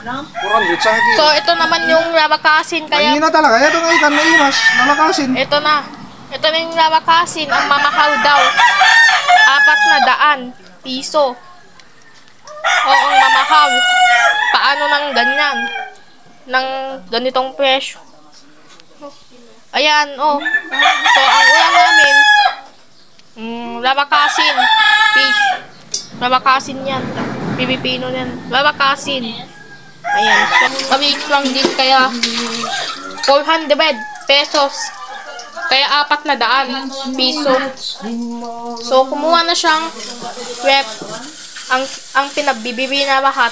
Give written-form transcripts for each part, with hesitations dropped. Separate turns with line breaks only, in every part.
400 sa akin.
So, ito naman yung lalakasin. Kaya,
Mahina talaga. Ito nga ikan na imas. Lalakasin.
ito na. Ito na yung lalakasin. Ang mamahal daw. 400 piso. Oo, ang mamahal. Paano nang ganyan? Nang ganitong presyo. Ayan, oh. So, ang ulam namin, lalakasin. Fish. Lalakasin yan. Pilipino yan. Lalakasin. Ayan. So, mabig lang din kaya 400 pesos. Kaya 400 piso. So, kumuha na siyang rep. Ang pinagbibili na lahat.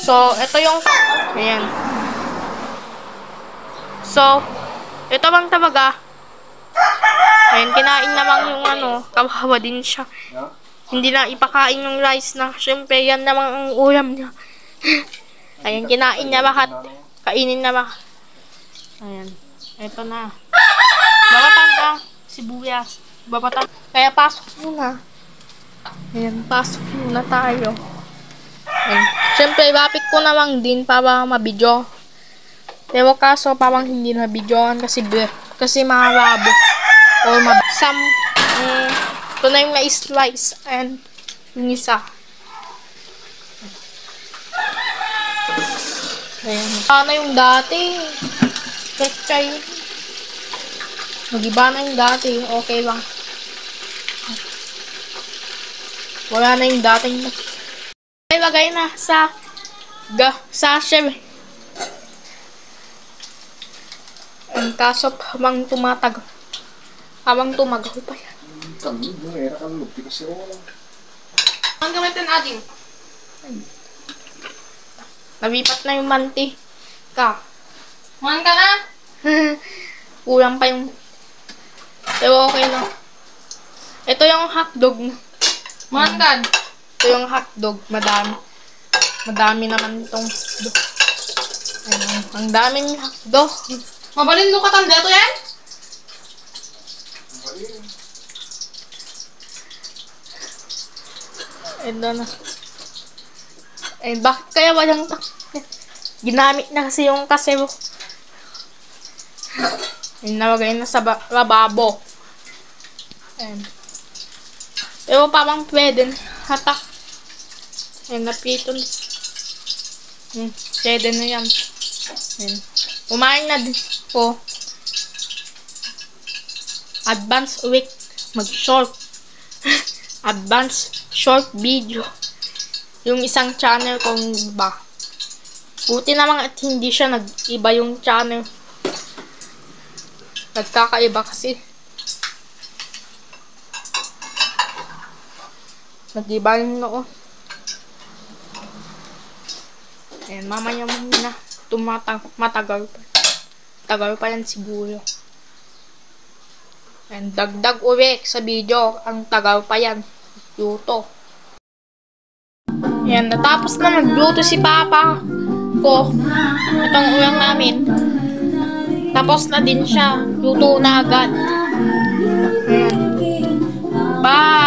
So, ito yung ayan. So, ito bang talaga. Ayan, kinain naman yung kawawa din siya. Hindi na ipakain yung rice na. Siyempre, yan naman ang ulam niya. Ayan, kinain niya lahat. Kainin na lahat. Ayan, ito na. Babatan ka, sibuyas. Babatan. Kaya pasok muna. Ayan, pasok muna tayo. Ayan. Siyempre, lapit ko naman din para mabidyo. Pero kaso, parang hindi na bidyoan kasi maharabo. Or ito na yung na-slice and yung isa. Ayan. Sana yung dati. Pechay. Mag-iba na yung dati. Okay lang. Wala na yung dating. Ilagay na sa chef. Ang kaso habang tumatagal. Habang tumagal pa yan. Ang gamitin ating. Nabipat na yung manti. Kuhan ka na? Kulang pa yung. Pero okay lang. Ito yung hotdog na. Kuhan. Ito yung hotdog. Madami naman itong hotdog. Ayan. Ang daming hotdog. Mabalin mo katanda to yan? Ito na. Eh, bakit kaya walang ginamit na kasi yung kasero. Nalagay na sa lababo. Ayan. Pero parang pwede. Hatak. Ayan, napiton. Pwede na yan. Ayan. Umain na din po. Advance week. Mag-short. Advance short video. Yung isang channel kung ba. Buti naman at hindi siya nag-iba yung channel. Nagkakaiba kasi. Nag-iba yung noon. Ayan, mamaya muna. Matagal pa. Tagal pa yan siguro. And dagdag uwi sa video. Ang tagal pa yan. Luto. Yan, natapos na magluto si Papa ko. Itong ulam namin. Tapos na din siya. Luto na agad. Ayan. Bye!